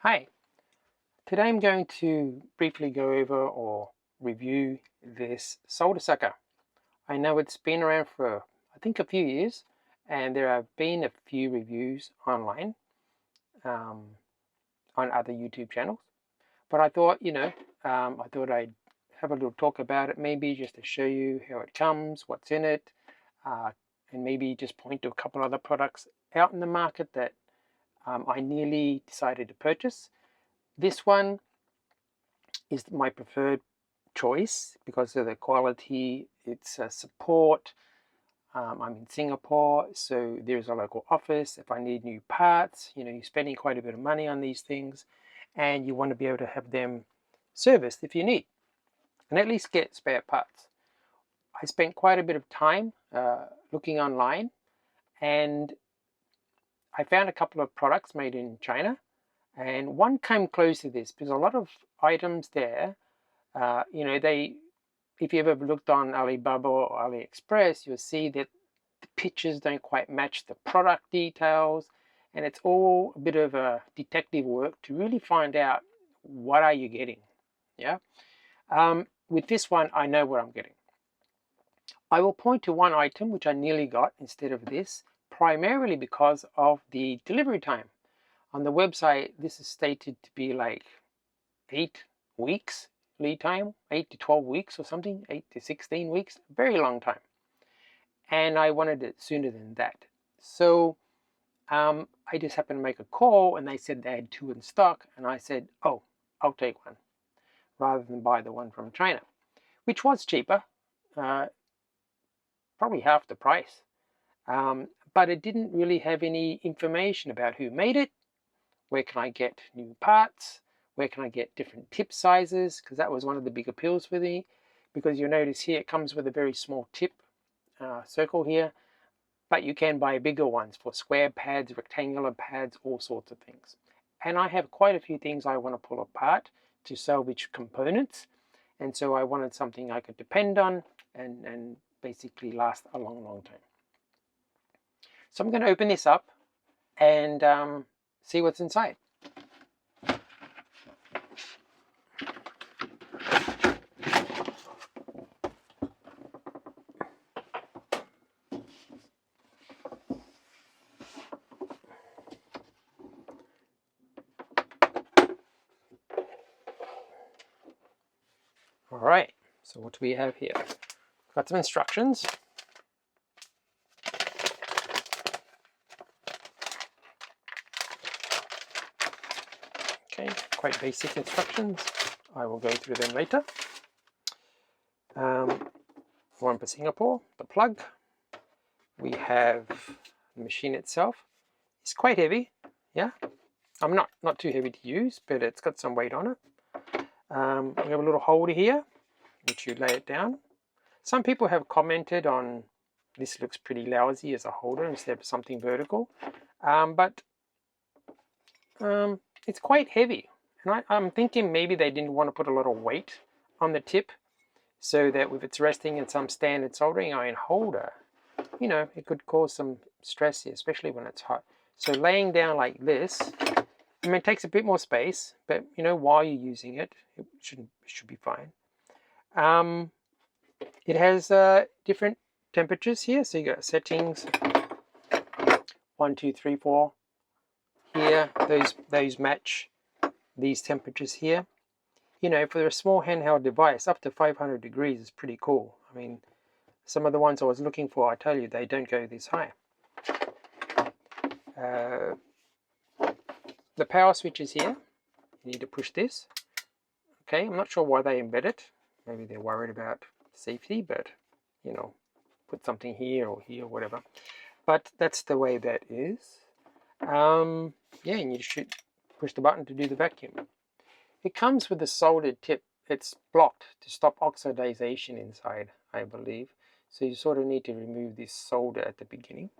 Hi, today I'm going to briefly go over or review this solder sucker. I know it's been around for I think a few years, and there have been a few reviews online on other YouTube channels, but I thought I'd have a little talk about it, maybe just to show you how it comes, what's in it, and maybe just point to a couple other products out in the market that I nearly decided to purchase. This one is my preferred choice because of the quality, its support. I'm in Singapore, so there's a local office. If I need new parts, you're spending quite a bit of money on these things, and you want to be able to have them serviced if you need, and at least get spare parts. I spent quite a bit of time looking online, and I found a couple of products made in China, and one came close to this because a lot of items there, if you've ever looked on Alibaba or AliExpress, you'll see that the pictures don't quite match the product details, and it's all a bit of a detective work to really find out what are you getting. Yeah. With this one, I know what I'm getting. I will point to one item which I nearly got instead of this, primarily because of the delivery time. On the website, this is stated to be like 8 weeks lead time, 8 to 12 weeks or something, 8 to 16 weeks, very long time. And I wanted it sooner than that. So I just happened to make a call, and they said they had 2 in stock, and I said, oh, I'll take one, rather than buy the one from China, which was cheaper, probably half the price. But it didn't really have any information about who made it, where can I get new parts, where can I get different tip sizes, because that was one of the big appeals for me, because you'll notice here it comes with a very small tip circle here, but you can buy bigger ones for square pads, rectangular pads, all sorts of things. And I have quite a few things I want to pull apart to salvage components, and so I wanted something I could depend on and basically last a long, long time. So I'm going to open this up and see what's inside. All right, so what do we have here? Got some instructions. Okay, quite basic instructions. I will go through them later. One for Singapore, the plug. We have the machine itself. It's quite heavy, yeah. I'm not too heavy to use, but it's got some weight on it. We have a little holder here, which you lay it down. Some people have commented on this looks pretty lousy as a holder instead of something vertical, but it's quite heavy. And I'm thinking maybe they didn't want to put a lot of weight on the tip, so that if it's resting in some standard soldering iron holder, it could cause some stress here, especially when it's hot. So laying down like this, I mean, it takes a bit more space, but while you're using it, it should be fine. It has different temperatures here, so you got settings 1, 2, 3, 4 here. Those match these temperatures here. For a small handheld device, up to 500 degrees is pretty cool. I mean, some of the ones I was looking for, I tell you, they don't go this high. The power switch is here. You need to push this. Okay, I'm not sure why they embed it. Maybe they're worried about safety, but put something here or here, whatever. But that's the way that is. Yeah, and you should push the button to do the vacuum. It comes with a soldered tip. It's blocked to stop oxidization inside, I believe. So you sort of need to remove this solder at the beginning.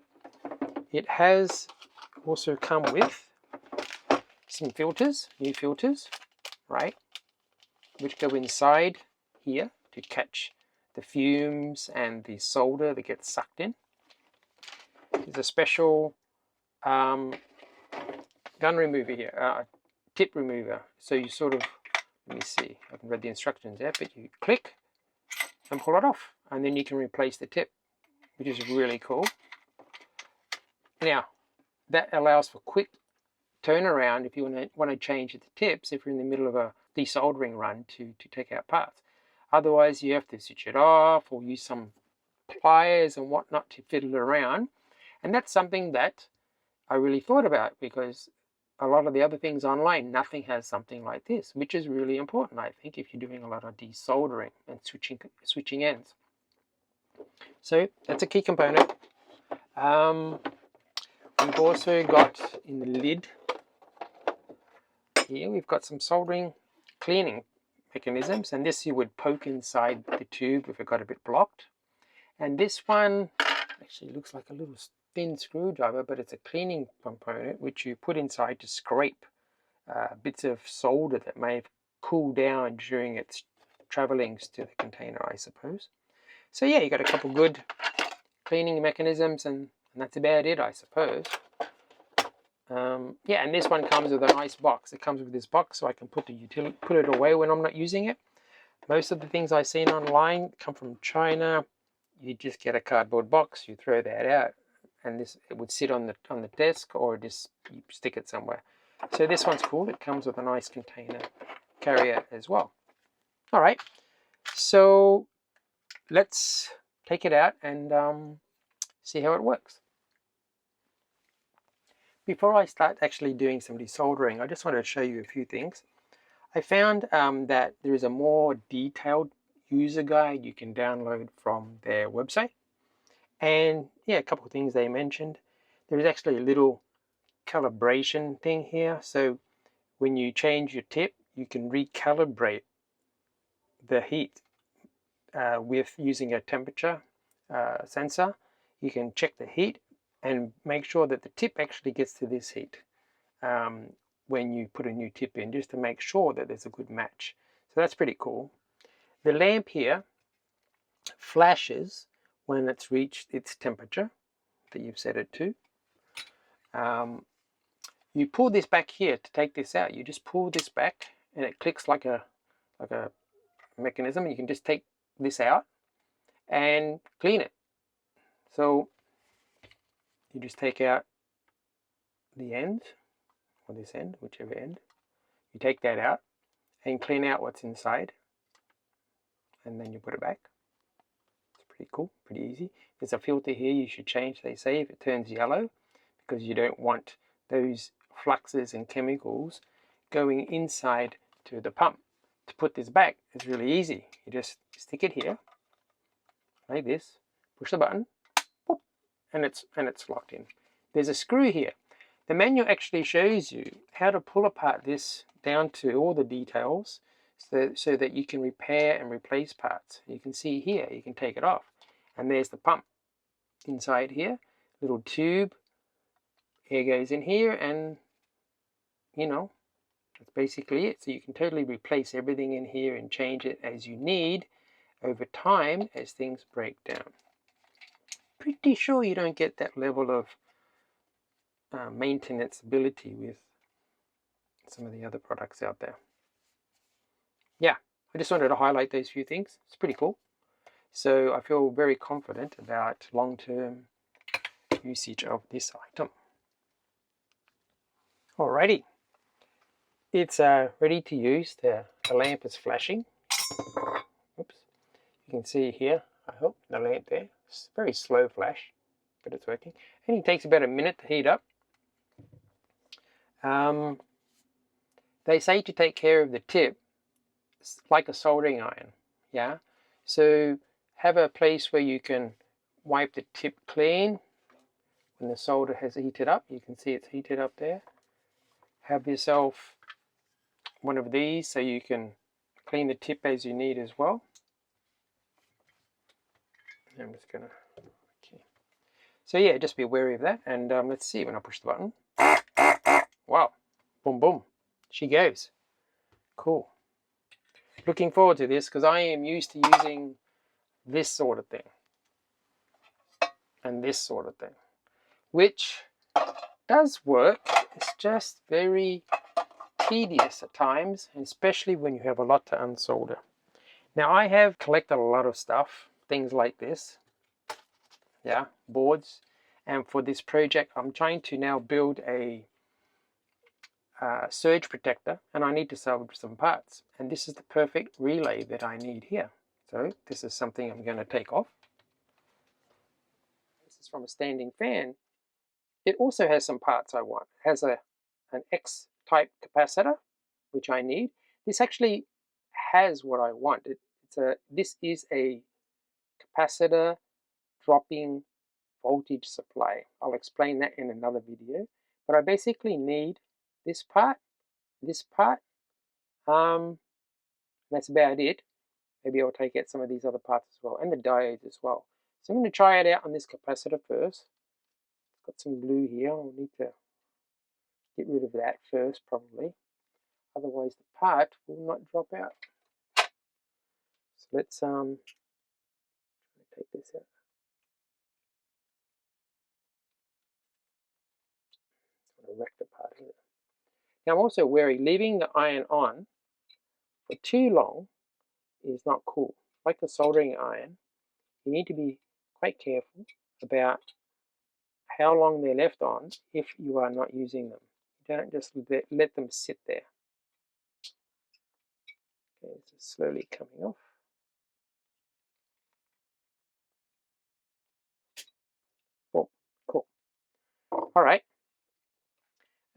It has also come with some filters, new filters, right, which go inside here to catch the fumes and the solder that gets sucked in. There's a special gun remover here, tip remover. So you sort of, let me see, I haven't read the instructions yet, but you click and pull it off, and then you can replace the tip, which is really cool. Now, that allows for quick turnaround if you want to change the tips if you're in the middle of a desoldering run to take out parts. Otherwise, you have to switch it off or use some pliers and whatnot to fiddle around. And that's something that I really thought about, because a lot of the other things online, nothing has something like this, which is really important, I think, if you're doing a lot of desoldering and switching ends. So that's a key component. We've also got in the lid here, we've got some soldering cleaning mechanisms, and this you would poke inside the tube if it got a bit blocked. And this one actually looks like a little thin screwdriver, but it's a cleaning component which you put inside to scrape bits of solder that may have cooled down during its travelings to the container, I suppose. So yeah, you got a couple good cleaning mechanisms, and that's about it, I suppose. Yeah, and this one comes with a nice box. It comes with this box, so I can put it away when I'm not using it. Most of the things I've seen online come from China. You just get a cardboard box, you throw that out, and it would sit on the desk, or just you stick it somewhere. So this one's cool. It comes with a nice container carrier as well. All right, so let's take it out and see how it works. Before I start actually doing some desoldering, I just wanted to show you a few things. I found that there is a more detailed user guide you can download from their website. And yeah, a couple of things they mentioned. There is actually a little calibration thing here. So when you change your tip, you can recalibrate the heat with using a temperature sensor. You can check the heat and make sure that the tip actually gets to this heat when you put a new tip in, just to make sure that there's a good match. So that's pretty cool. The lamp here flashes when it's reached its temperature that you've set it to. You pull this back here to take this out. You just pull this back and it clicks like a mechanism. You can just take this out and clean it. So you just take out the end, or this end, whichever end. You take that out and clean out what's inside, and then you put it back. It's pretty cool, pretty easy. There's a filter here you should change, they say, if it turns yellow, because you don't want those fluxes and chemicals going inside to the pump. To put this back is really easy. You just stick it here like this, push the button, whoop, and it's locked in. There's a screw here. The manual actually shows you how to pull apart this down to all the details, so that you can repair and replace parts. You can see here, you can take it off, and there's the pump inside here, little tube, air goes in here, and you know, that's basically it. So you can totally replace everything in here and change it as you need over time as things break down. Pretty sure you don't get that level of maintenance ability with some of the other products out there. Yeah, I just wanted to highlight those few things. It's pretty cool. So I feel very confident about long-term usage of this item. Alrighty, it's ready to use. The lamp is flashing. Oops, you can see here, I hope, the lamp there. It's a very slow flash, but it's working. And it takes about a minute to heat up. They say to take care of the tip like a soldering iron, yeah? So have a place where you can wipe the tip clean when the solder has heated up. You can see it's heated up there. Have yourself one of these so you can clean the tip as you need as well. I'm just gonna, okay. So yeah, just be wary of that, and let's see when I push the button. Wow, boom boom, she goes. Cool. Looking forward to this, because I am used to using this sort of thing and this sort of thing, which does work. It's just very tedious at times, and especially when you have a lot to unsolder. Now I have collected a lot of stuff, things like this, yeah, boards, and for this project I'm trying to now build a surge protector, and I need to salvage some parts, and this is the perfect relay that I need here. So this is something I'm going to take off. This is from a standing fan. It also has some parts I want. It has an X-type capacitor, which I need. This actually has what I want. This is a capacitor dropping voltage supply. I'll explain that in another video. But I basically need this part, that's about it. Maybe I'll take out some of these other parts as well, and the diodes as well. So I'm going to try it out on this capacitor first. Got some glue here. I'll need to get rid of that first, probably. Otherwise, the part will not drop out. So let's take this out. I'm going to wreck the part here. Now I'm also wary, leaving the iron on for too long is not cool. Like the soldering iron, you need to be quite careful about how long they're left on if you are not using them. You don't just let them sit there. Okay, this is slowly coming off. Oh, cool. All right.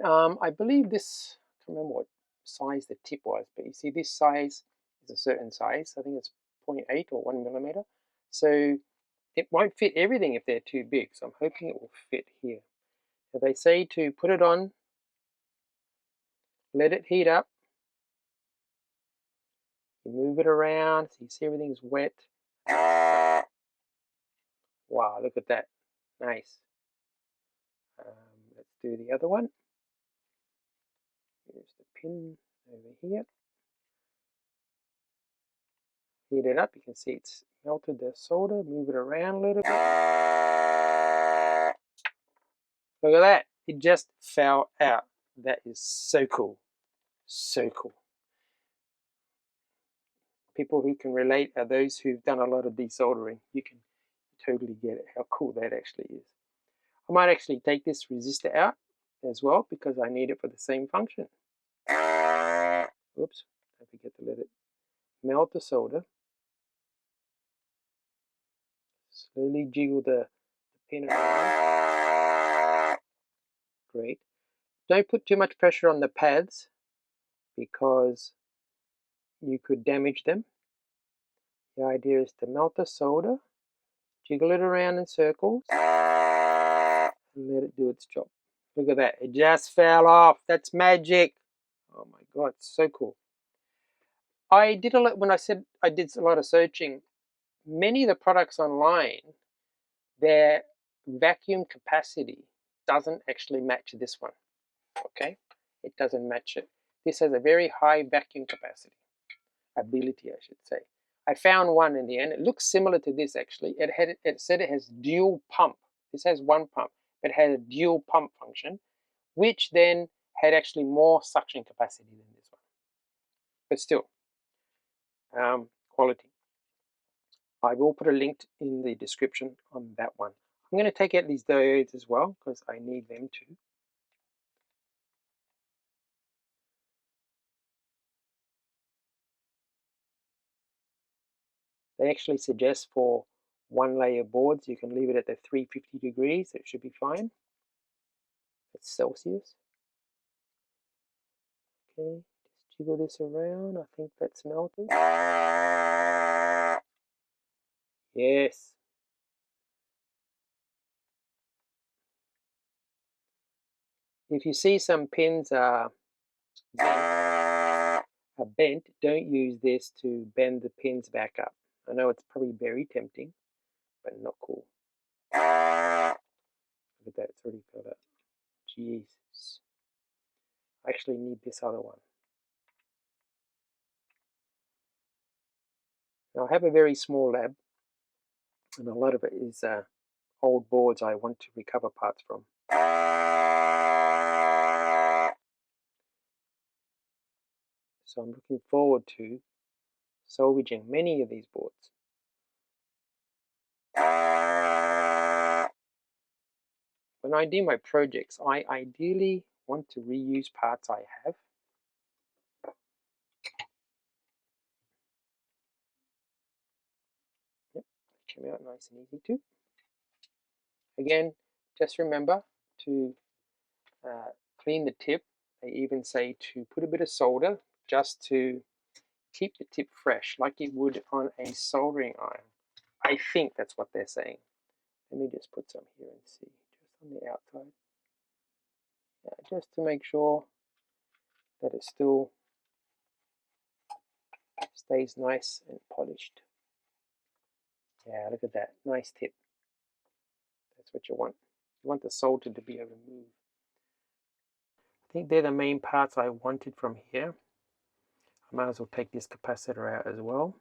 I believe this, I can't remember what size the tip was, but you see this size is a certain size. I think it's 0.8 or 1 millimeter. So it won't fit everything if they're too big. So I'm hoping it will fit here. Now they say to put it on, let it heat up. You move it around so you see everything's wet. Wow, look at that. Nice. Let's do the other one. Here's the pin over here. Heat it up. You can see it's melted the solder. Move it around a little bit. Look at that. It just fell out. That is so cool. So cool. People who can relate are those who've done a lot of desoldering. You can totally get it, how cool that actually is. I might actually take this resistor out as well because I need it for the same function. Oops, don't forget to let it melt the solder. Slowly jiggle the pin around. Great. Don't put too much pressure on the pads because you could damage them. The idea is to melt the solder, jiggle it around in circles, and let it do its job. Look at that, it just fell off. That's magic. Oh my god, it's so cool. I did a lot, when I said I did a lot of searching, many of the products online, their vacuum capacity doesn't actually match this one. Okay, it doesn't match it. This has a very high vacuum capacity, ability I should say. I found one in the end. It looks similar to this actually. It said it has dual pump. This has one pump, but it had a dual pump function, which then had actually more suction capacity than this one. But still, quality. I will put a link in the description on that one. I'm going to take out these diodes as well because I need them too. They actually suggest for one layer boards you can leave it at the 350 degrees. It should be fine. It's Celsius. Okay, just jiggle this around. I think that's melted. Yes. If you see some pins are bent, don't use this to bend the pins back up. I know it's probably very tempting, but not cool. Look at that, it's already filled up. Jesus. I actually need this other one. Now I have a very small lab, and a lot of it is old boards I want to recover parts from. So I'm looking forward to salvaging many of these boards. When I do my projects, I ideally want to reuse parts I have. Yep, came out nice and easy too. Again, just remember to clean the tip. They even say to put a bit of solder just to keep the tip fresh, like you would on a soldering iron. I think that's what they're saying. Let me just put some here and see, just on the outside. Yeah, just to make sure that it still stays nice and polished. Yeah, look at that, nice tip. That's what you want. You want the solder to be able to move. I think they're the main parts I wanted from here. I might as well take this capacitor out as well.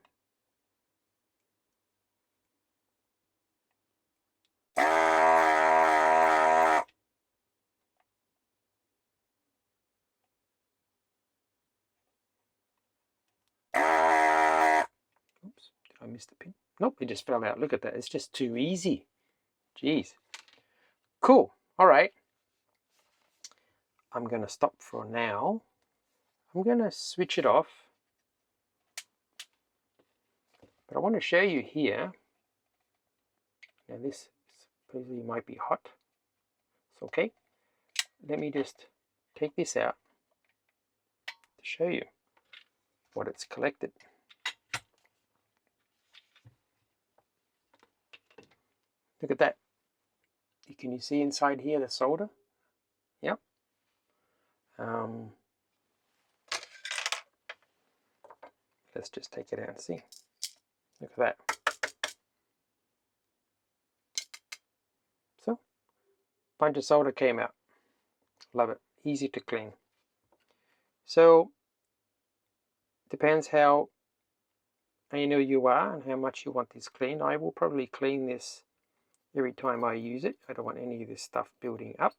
Oops, did I miss the pin? Nope, it just fell out. Look at that, it's just too easy. Jeez. Cool, all right. I'm going to stop for now. I'm going to switch it off. But I want to show you here. Now this supposedly might be hot. It's okay. Let me just take this out to show you what it's collected. Look at that. Can you see inside here the solder? Yep. Let's just take it out and see. Look at that. So, a bunch of solder came out. Love it. Easy to clean. So, depends how anal you are and how much you want this cleaned. I will probably clean this every time I use it. I don't want any of this stuff building up,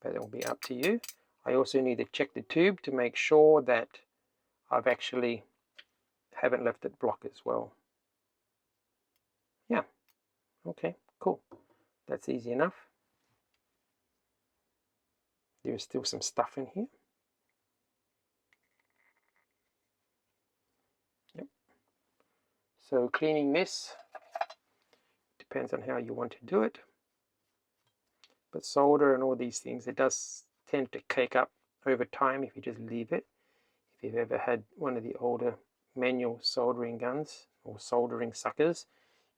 but it will be up to you. I also need to check the tube to make sure that I've actually haven't left it block as well. Yeah, okay, cool. That's easy enough. There's still some stuff in here. Yep. So cleaning this depends on how you want to do it. But solder and all these things, it does tend to cake up over time if you just leave it. If you've ever had one of the older manual soldering guns or soldering suckers,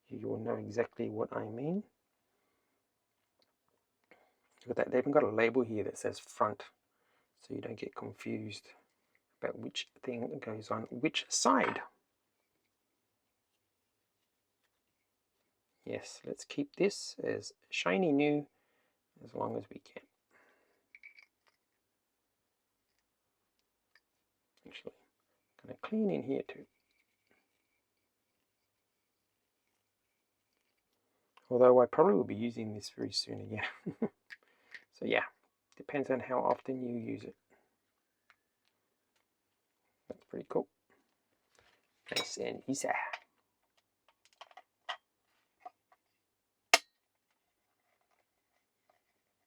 you will know exactly what I mean. Look at that, they've even got a label here that says front, so you don't get confused about which thing goes on which side. Yes, let's keep this as shiny new as long as we can. Actually, I'm going to clean in here too. Although I probably will be using this very soon again. So yeah, depends on how often you use it. That's pretty cool. Nice and easy.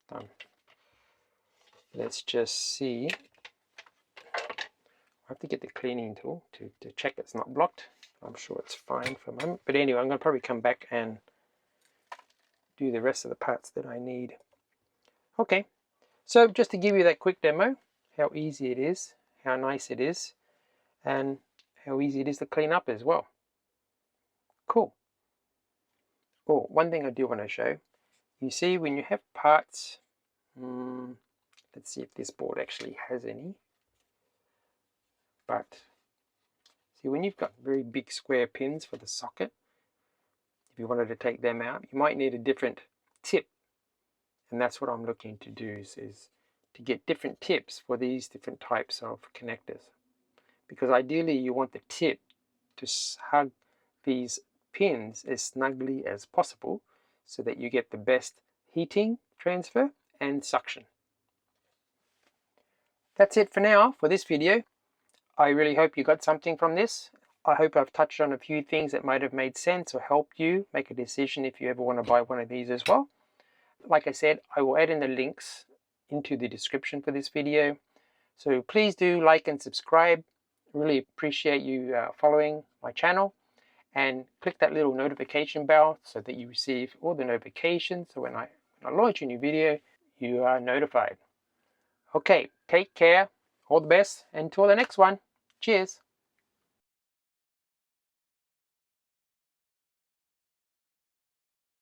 Done. Let's just see. I have to get the cleaning tool to check it's not blocked. I'm sure it's fine for a moment. But anyway, I'm going to probably come back and do the rest of the parts that I need. Okay, so just to give you that quick demo, how easy it is, how nice it is, and how easy it is to clean up as well. Cool. Oh, one thing I do want to show. You see when you have parts, let's see if this board actually has any. But see, when you've got very big square pins for the socket, if you wanted to take them out, you might need a different tip. And that's what I'm looking to do is to get different tips for these different types of connectors. Because ideally you want the tip to hug these pins as snugly as possible so that you get the best heating transfer and suction. That's it for now for this video. I really hope you got something from this. I hope I've touched on a few things that might have made sense or helped you make a decision if you ever want to buy one of these as well. Like I said, I will add in the links into the description for this video. So please do like and subscribe. Really appreciate you following my channel, and click that little notification bell so that you receive all the notifications. So when I launch a new video, you are notified. Okay, take care, all the best, until the next one. Cheers.